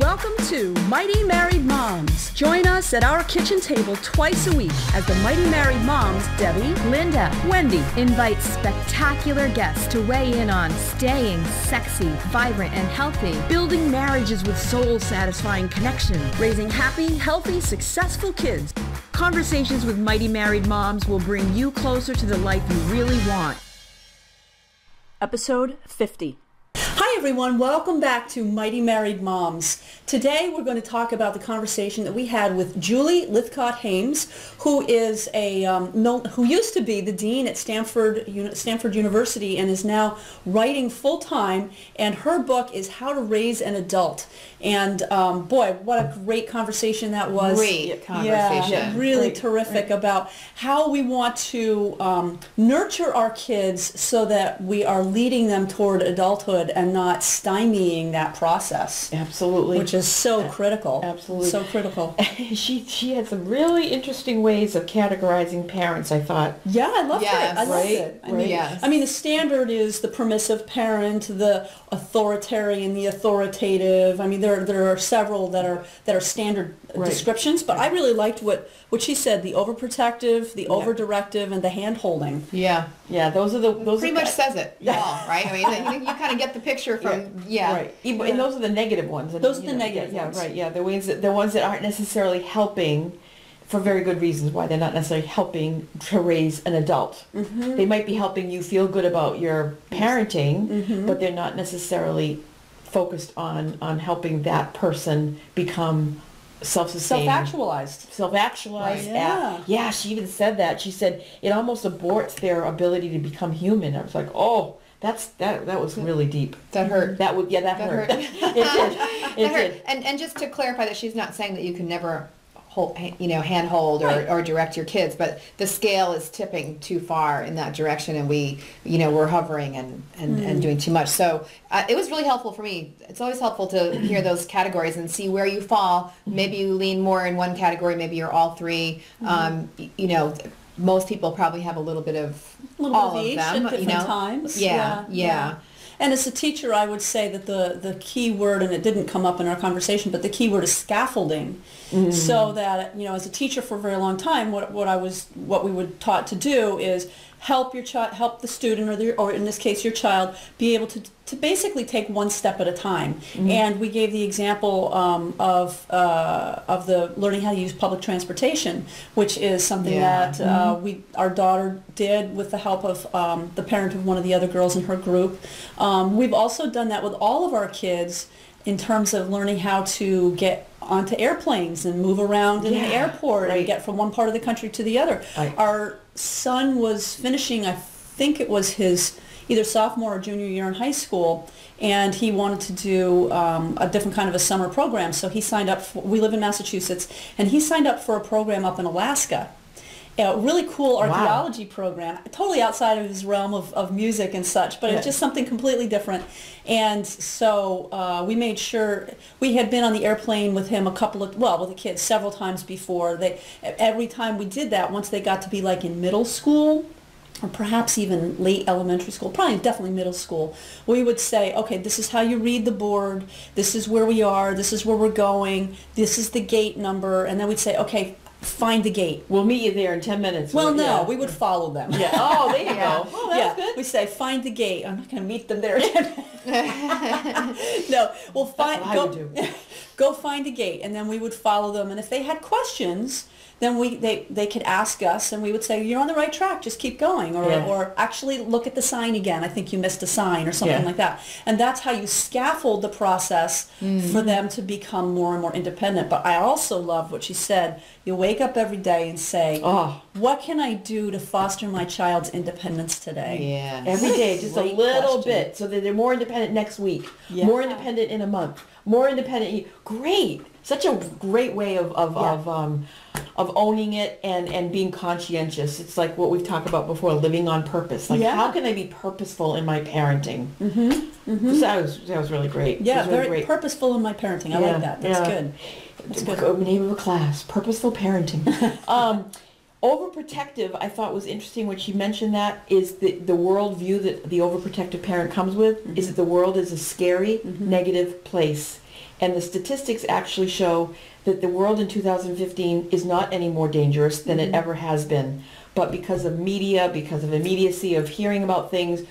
Welcome to Mighty Married Moms. Join us at our kitchen table twice a week as the Mighty Married Moms, Debbie, Linda, Wendy, invite spectacular guests to weigh in on staying sexy, vibrant, and healthy, building marriages with soul-satisfying connection, raising happy, healthy, successful kids. Conversations with Mighty Married Moms will bring you closer to the life you really want. Episode 50. Hi everyone, welcome back to Mighty Married Moms. Today we're going to talk about the conversation that we had with Julie Lythcott Haims, who is who used to be the dean at Stanford University and is now writing full-time, and her book is How to Raise an Adult. And boy, what a great conversation that was. Great conversation. Yeah, really terrific about how we want to nurture our kids so that we are leading them toward adulthood and not stymieing that process. Absolutely. Which is so critical. Absolutely. So critical. She had some really interesting ways of categorizing parents, I thought. Yeah, I loved it. I loved Right? it. I mean, the standard is the permissive parent, the authoritarian, the authoritative. I mean, there are several that are standard descriptions, but I really liked what she said: the overprotective, the overdirective, and the hand-holding. Yeah, those are pretty much says it all, right? I mean, you kind of get the picture from right. And those are the negative ones. Those are the negative ones. Yeah, right. Yeah, the ones that aren't necessarily helping, for very good reasons why they're not necessarily helping to raise an adult. Mm-hmm. They might be helping you feel good about your parenting, but they're not necessarily focused on helping that person become self-sustaining. Self-actualized. Right. Yeah, she even said that. She said it almost aborts their ability to become human. I was like, oh, that was really deep. That hurt. That hurt. It did. And just to clarify that she's not saying that you can never handhold or direct your kids, but the scale is tipping too far in that direction, and we're hovering and doing too much. So it was really helpful for me. It's always helpful to hear those categories and see where you fall. Maybe you lean more in one category, maybe you're all three. Most people probably have a little bit of all of each them at different times. Yeah. And as a teacher, I would say that the key word, and it didn't come up in our conversation, but the key word is scaffolding. Mm-hmm. So that, as a teacher for a very long time, what we were taught to do is help the student, or in this case your child, be able to basically take one step at a time. Mm-hmm. And we gave the example of the learning how to use public transportation, which is something that our daughter did with the help of the parent of one of the other girls in her group. We've also done that with all of our kids in terms of learning how to get onto airplanes and move around in the airport and get from one part of the country to the other. Right. Our son was finishing, I think it was his either sophomore or junior year in high school, and he wanted to do a different kind of a summer program. So he signed up we live in Massachusetts, and he signed up for a program up in Alaska. A really cool archaeology program, totally outside of his realm of music and such, but it's just something completely different. And so we made sure, we had been on the airplane with him with the kids several times before. Every time we did that, once they got to be like in middle school, or perhaps even late elementary school, definitely middle school, we would say, okay, this is how you read the board, this is where we are, this is where we're going, this is the gate number, and then we'd say, okay, find the gate. We'll meet you there in 10 minutes. Well, no, we would follow them. Yeah. Oh, there you go. Oh, that's good. We say, find the gate. I'm not going to meet them there in 10 minutes. No, we'll go find a gate, and then we would follow them. And if they had questions, then they could ask us, and we would say, you're on the right track, just keep going. Or actually look at the sign again. I think you missed a sign or something like that. And that's how you scaffold the process for them to become more and more independent. But I also love what she said. You wake up every day and say, what can I do to foster my child's independence today? Yeah. Every day, just a little bit, so that they're more independent next week, more independent in a month, more independent. Great. Such a great way of owning it and being conscientious. It's like what we've talked about before, living on purpose. Like, how can I be purposeful in my parenting? Mm-hmm. Mm-hmm. So that was really great. Yeah, very great. Purposeful in my parenting. I like that. That's good. That's good. Name of a class, purposeful parenting. Overprotective, I thought was interesting when she mentioned that, is the worldview that the overprotective parent comes with, is that the world is a scary, negative place. And the statistics actually show that the world in 2015 is not any more dangerous than it ever has been. But because of media, because of immediacy of hearing about things,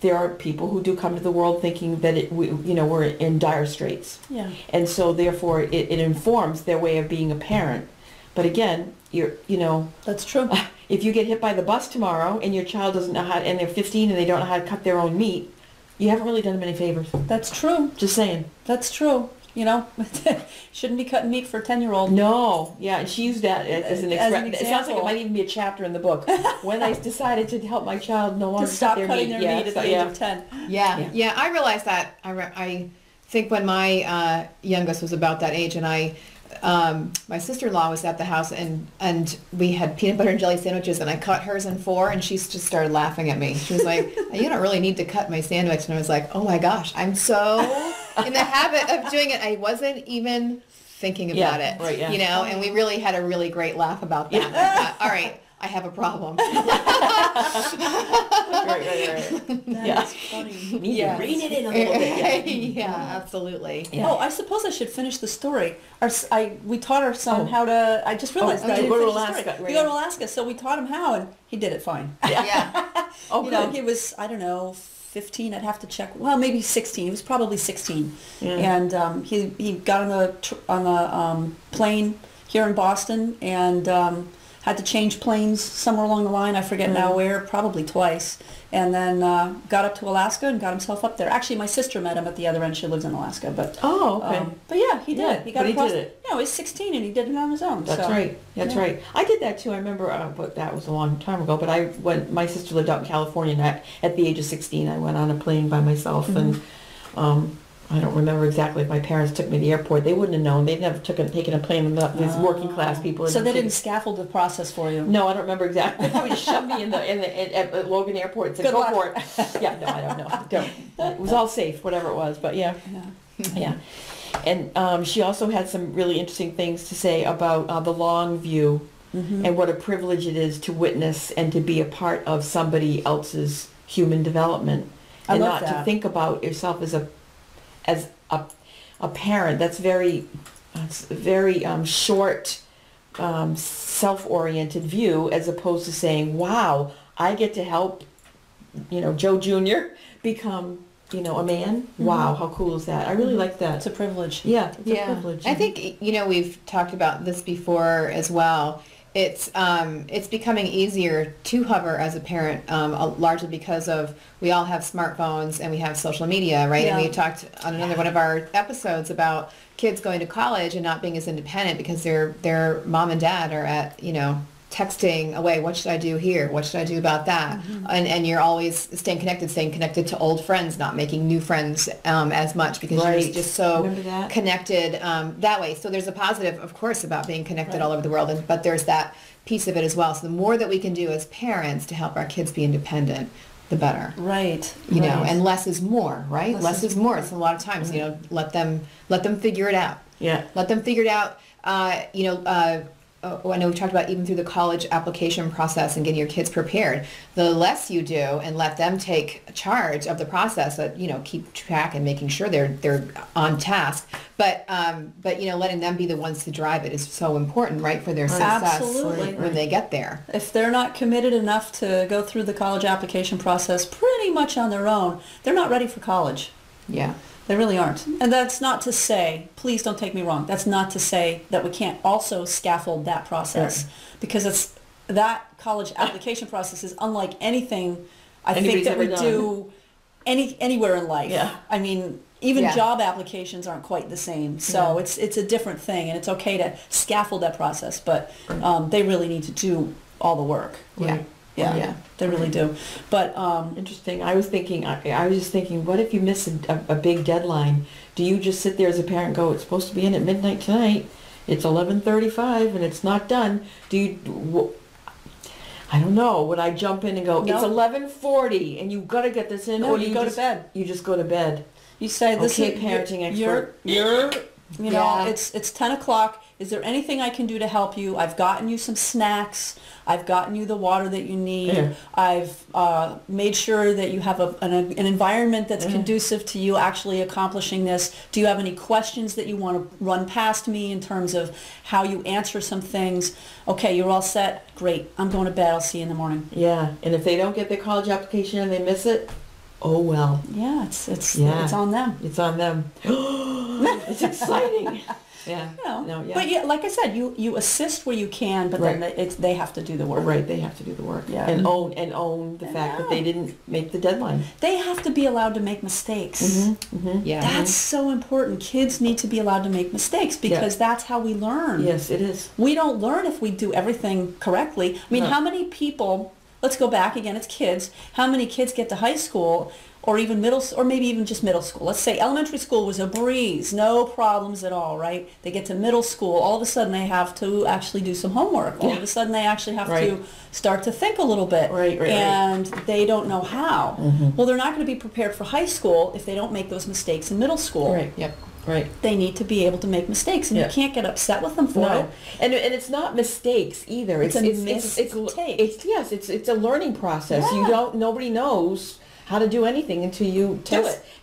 there are people who do come to the world thinking that we're in dire straits. Yeah. And so therefore it informs their way of being a parent. But again, that's true. If you get hit by the bus tomorrow and your child doesn't know how, and they're 15 and they don't know how to cut their own meat, you haven't really done them any favors. That's true. Just saying. That's true. Shouldn't be cutting meat for a 10-year-old. No, yeah, and she used that as an example. It sounds like it might even be a chapter in the book. When I decided to help my child no longer stop cut cutting their meat at the age of 10. Yeah, I realized that. I think when my youngest was about that age, and my sister-in-law was at the house, and we had peanut butter and jelly sandwiches, and I cut hers in 4, and she just started laughing at me. She was like, "You don't really need to cut my sandwich." And I was like, "Oh my gosh, I'm so in the habit of doing it. I wasn't even thinking about it." Right, yeah. And we really had a really great laugh about that. Yeah. I thought, all right, I have a problem. Right. That's funny. You need to rein it in a little bit. Yeah, absolutely. Yeah. Oh, I suppose I should finish the story. We taught our son how to. I just realized that I didn't go to finish the Alaska. story. We go to Alaska, so we taught him how, and he did it fine. Yeah. He was, I don't know, 15. I'd have to check. Well, maybe 16. He was probably 16, and he got on the plane here in Boston, and had to change planes somewhere along the line. I forget now where, probably twice. And then got up to Alaska and got himself up there. Actually, my sister met him at the other end. She lives in Alaska. But but yeah, he did it. He got across. He did it. He was 16 and he did it on his own. That's right. That's right. I did that too. I remember, but that was a long time ago. But when my sister lived out in California, and at the age of 16, I went on a plane by myself, and I don't remember exactly if my parents took me to the airport. They wouldn't have known. They'd never taken a plane with these working class people. So they didn't scaffold the process for you? No, I don't remember exactly. They probably just shoved me at Logan Airport and said, "Go for it." Yeah, no, I don't know. It was all safe, whatever it was. But yeah. And she also had some really interesting things to say about the long view and what a privilege it is to witness and to be a part of somebody else's human development, and not to think about yourself as a parent. That's very short, self-oriented view, as opposed to saying, "Wow, I get to help, Joe Jr. become, a man. Wow, how cool is that?" I really like that. It's a privilege. Yeah, it's a privilege. I think we've talked about this before as well. It's becoming easier to hover as a parent, largely because we all have smartphones and we have social media, right? Yeah. And we talked on another one of our episodes about kids going to college and not being as independent because their mom and dad are at, texting away. What should I do here? What should I do about that? And you're always staying connected to old friends, not making new friends as much because you're just so connected that way. So there's a positive, of course, about being connected all over the world, but there's that piece of it as well. So the more that we can do as parents to help our kids be independent, the better. Right. And less is more, right? Less is more. So a lot of times, let them figure it out. Yeah. Let them figure it out. I know we talked about even through the college application process and getting your kids prepared. The less you do and let them take charge of the process, keep track and making sure they're on task. But letting them be the ones to drive it is so important, right, for their success when they get there. If they're not committed enough to go through the college application process pretty much on their own, they're not ready for college. Yeah. They really aren't. And that's not to say, please don't take me wrong, that's not to say that we can't also scaffold that process, because that college application process is unlike anything think that we do anywhere in life. Yeah. I mean, even job applications aren't quite the same. So it's a different thing, and it's okay to scaffold that process, but they really need to do all the work. Yeah. Yeah, they really do. But interesting. I was just thinking, what if you miss a big deadline? Do you just sit there as a parent and go, "It's supposed to be in at midnight tonight. It's 11:35 and it's not done." Do you? I don't know. Would I jump in and go, "It's 11:40 and you've got to get this in"? No, or you go to bed. You just go to bed. You say, "This is parenting expert. Your You know, it's 10 o'clock. Is there anything I can do to help you? I've gotten you some snacks. I've gotten you the water that you need. Yeah. I've made sure that you have an environment that's conducive to you actually accomplishing this. Do you have any questions that you want to run past me in terms of how you answer some things? Okay, you're all set. Great. I'm going to bed. I'll see you in the morning. Yeah, and if they don't get their college application and they miss it, oh well. Yeah, it's on them. It's on them. It's exciting. Yeah. You know, no, yeah. But yeah, like I said, you assist where you can, but then they have to do the work. Right, they have to do the work. Yeah. And own the fact that they didn't make the deadline. They have to be allowed to make mistakes. Yeah. That's so important. Kids need to be allowed to make mistakes because that's how we learn. Yes, it is. We don't learn if we do everything correctly. I mean, how many people, let's go back again, it's kids, how many kids get to high school or even or maybe even just middle school? Let's say elementary school was a breeze, no problems at all, right? They get to middle school, all of a sudden they have to actually do some homework. All of a sudden they actually have to start to think a little bit. And they don't know how. Well, they're not going to be prepared for high school if they don't make those mistakes in middle school. Right, yep. Right. They need to be able to make mistakes, and you can't get upset with them for it. And it's not mistakes either. It's a mistake. It's a learning process. Yeah. Nobody knows how to do anything until you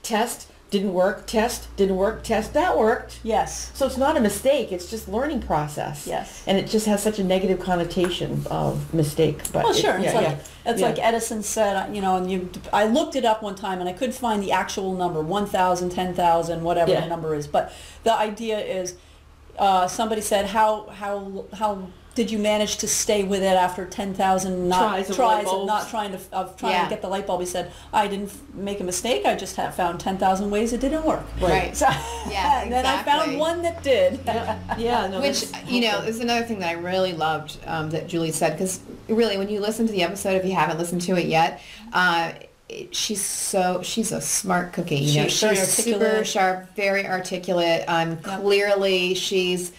test, didn't work, test, didn't work, test, that worked. Yes. So it's not a mistake, it's just learning process. Yes. And it just has such a negative connotation of mistake. But Well, sure. It's like Edison said, you know, and I looked it up one time and I couldn't find the actual number, 1,000, 10,000, whatever the number is. But the idea is, somebody said, how did you manage to stay with it after 10,000 tries of not trying to get the light bulb? He said, I didn't make a mistake. I just found 10,000 ways it didn't work. Right. So, Yeah, and then I found one that did. No, which, you know, is another thing that I really loved that Julie said, because really when you listen to the episode, if you haven't listened to it yet, she's a smart cookie. You know, she's super sharp, very articulate. Clearly she's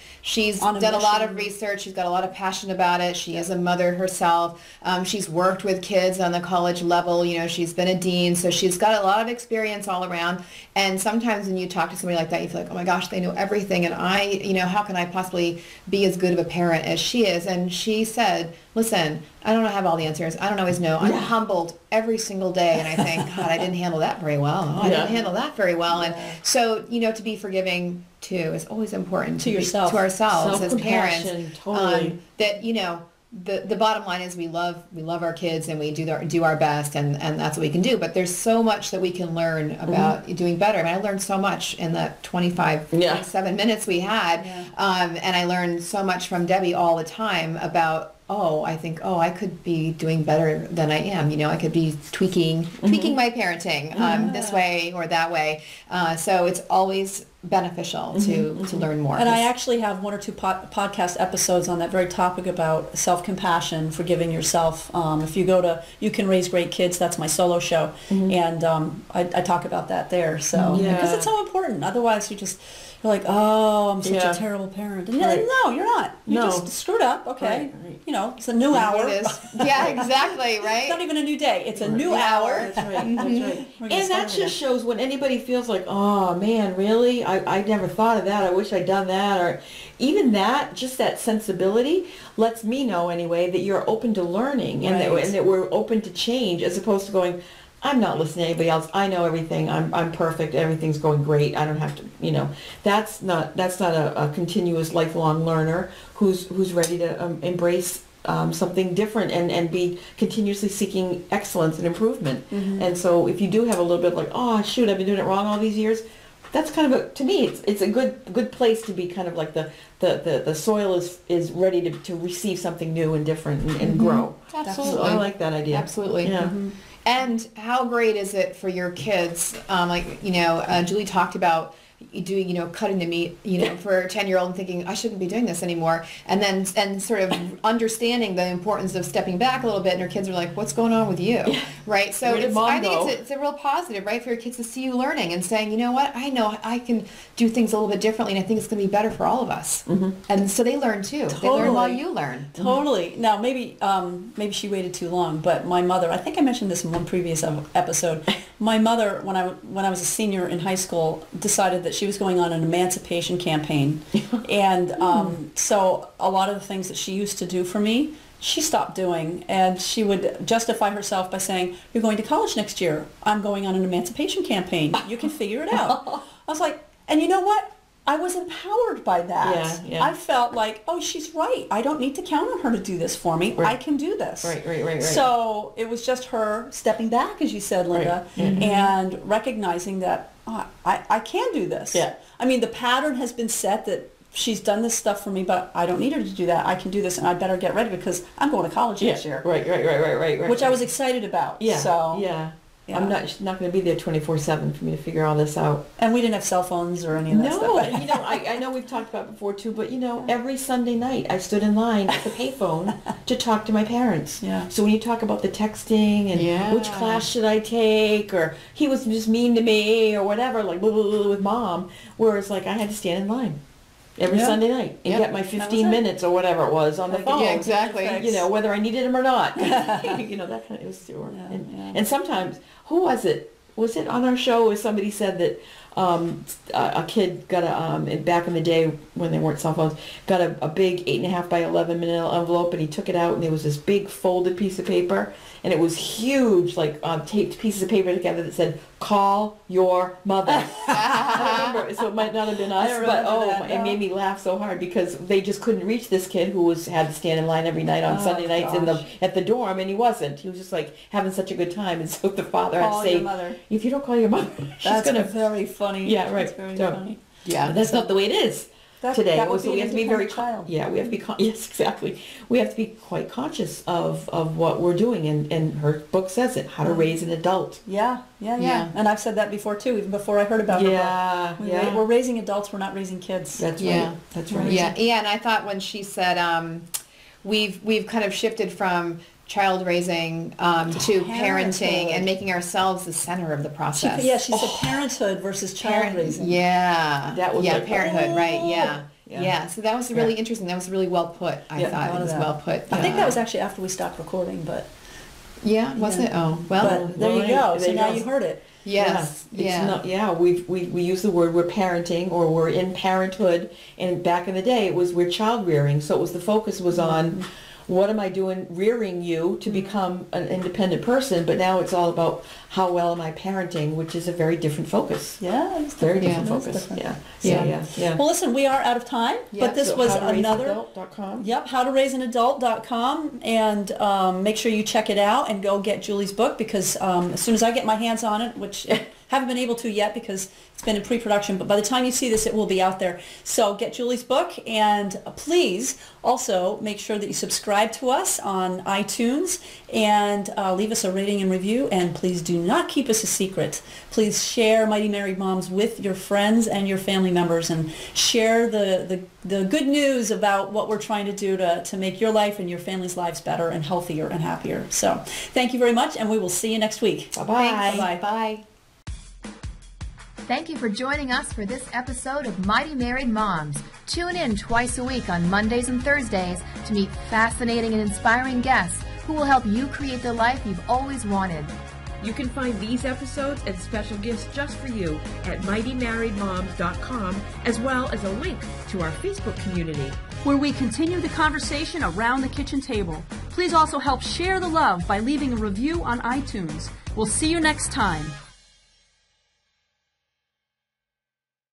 done a lot of research. She's got a lot of passion about it. She is a mother herself. She's worked with kids on the college level. You know, she's been a dean, so she's got a lot of experience all around. And sometimes when you talk to somebody like that, you feel like, oh my gosh, they know everything, and how can I possibly be as good of a parent as she is? And she said, listen, I don't have all the answers. I don't always know. I'm humbled every single day, and I think, God, I didn't handle that very well. I didn't handle that very well. And so, you know, to be forgiving too is always important to ourselves as parents. Totally. That, you know, the bottom line is we love our kids, and we do our best, and that's what we can do. But there's so much that we can learn about doing better. I mean, I learned so much in the 27 minutes we had, and I learned so much from Debbie all the time about, I could be doing better than I am. You know, I could be tweaking my parenting this way or that way. So it's always beneficial to learn more. And I actually have one or two podcast episodes on that very topic about self-compassion, forgiving yourself. If you go to You Can Raise Great Kids, that's my solo show, and I talk about that there. So because it's so important. Otherwise, you're like, oh, I'm such a terrible parent. And no, you're not. You just screwed up. Okay, you know, it's a new hour. It is. Yeah, exactly. Right. It's not even a new day. It's a new hour. That's right. That's right. And that just shows when anybody feels like, oh man, really? I never thought of that. I wish I'd done that. Or even that, just that sensibility lets me know anyway that you're open to learning and that we're open to change, as opposed to going, I'm not listening to anybody else. I know everything. I'm perfect. Everything's going great. I don't have to, you know. That's not a continuous lifelong learner who's ready to embrace something different and be continuously seeking excellence and improvement. And so if you do have a little bit like, oh shoot, I've been doing it wrong all these years, that's kind of to me it's a good place to be, kind of like the soil is ready to receive something new and different and grow. Absolutely. So I like that idea. Absolutely. Yeah. And how great is it for your kids? Julie talked about doing, you know, cutting the meat, you know, for a 10-year-old and thinking, I shouldn't be doing this anymore. And sort of understanding the importance of stepping back a little bit. And her kids are like, what's going on with you? Right. So I think it's a real positive, right, for your kids to see you learning and saying, you know what, I know I can do things a little bit differently, and I think it's going to be better for all of us. And so they learn too. Totally. They learn while you learn. Totally. Now, maybe she waited too long, but my mother, I think I mentioned this in one previous episode, my mother, when I was a senior in high school, decided that that she was going on an emancipation campaign. And so a lot of the things that she used to do for me, she stopped doing. And she would justify herself by saying, you're going to college next year. I'm going on an emancipation campaign. You can figure it out. I was like, and you know what? I was empowered by that. I felt like, oh, she's right. I don't need to count on her to do this for me. I can do this. Right. So it was just her stepping back, as you said, Linda, and recognizing that I can do this. I mean, the pattern has been set that she's done this stuff for me, but I don't need her to do that. I can do this, and I better get ready because I'm going to college next year. Right. Which I was excited about. Yeah. I'm not going to be there 24/7 for me to figure all this out. And we didn't have cell phones or any of that stuff. No, you know, I know we've talked about it before too, but you know, every Sunday night I stood in line at the payphone to talk to my parents. So when you talk about the texting and which class should I take, or he was just mean to me or whatever, like blah, blah, blah, with mom, whereas like I had to stand in line every Sunday night and get my 15 minutes or whatever it was on the phone. Yeah, exactly. You know, whether I needed him or not. You know, that kind of, it was, and sometimes, who was it? Was it on our show where somebody said that a kid got back in the day when there weren't cell phones, got a big 8.5 by 11 manila envelope, and he took it out and there was this big folded piece of paper, and it was huge, like taped pieces of paper together that said, "Call your mother." I remember, so it might not have been us, but it made me laugh so hard because they just couldn't reach this kid who had to stand in line every night on Sunday nights at the dorm, and he wasn't. He was just like having such a good time, and so the father had to say, "If you don't call your mother, she's gonna." Very funny. Yeah, right. That's very funny. Yeah, but that's not the way it is today. That would so be we have to be very child. Yeah, we have to be yes, exactly. We have to be quite conscious of what we're doing, and her book says it, How to Raise an Adult. Yeah. And I've said that before too, even before I heard about her book. We're raising adults, we're not raising kids. That's right. That's right. Yeah, and I thought when she said we've kind of shifted from child raising to parenting and making ourselves the center of the process. She said parenthood versus child raising. That was parenthood, right? Yeah. So that was really interesting. That was really well put. I thought it was well put. I think that was actually after we stopped recording, but was it? Oh, well, but there you go. So now you heard it. Yes. We use the word we're parenting or we're in parenthood, and back in the day it was we're child rearing. So it was the focus was on what am I doing rearing you to become an independent person, but now it's all about how well am I parenting, which is a very different focus. It's very different focus. Yeah. Well, listen, we are out of time, but this was another howtoraiseanadult.com, and make sure you check it out and go get Julie's book, because as soon as I get my hands on it, which haven't been able to yet because it's been in pre-production, but by the time you see this, it will be out there. So get Julie's book, and please also make sure that you subscribe to us on iTunes and leave us a rating and review, and please do not keep us a secret. Please share Mighty Married Moms with your friends and your family members, and share the good news about what we're trying to do to make your life and your family's lives better and healthier and happier. So thank you very much, and we will see you next week. Bye-bye. Bye. Bye. Thank you for joining us for this episode of Mighty Married Moms. Tune in twice a week on Mondays and Thursdays to meet fascinating and inspiring guests who will help you create the life you've always wanted. You can find these episodes and special gifts just for you at mightymarriedmoms.com, as well as a link to our Facebook community, where we continue the conversation around the kitchen table. Please also help share the love by leaving a review on iTunes. We'll see you next time.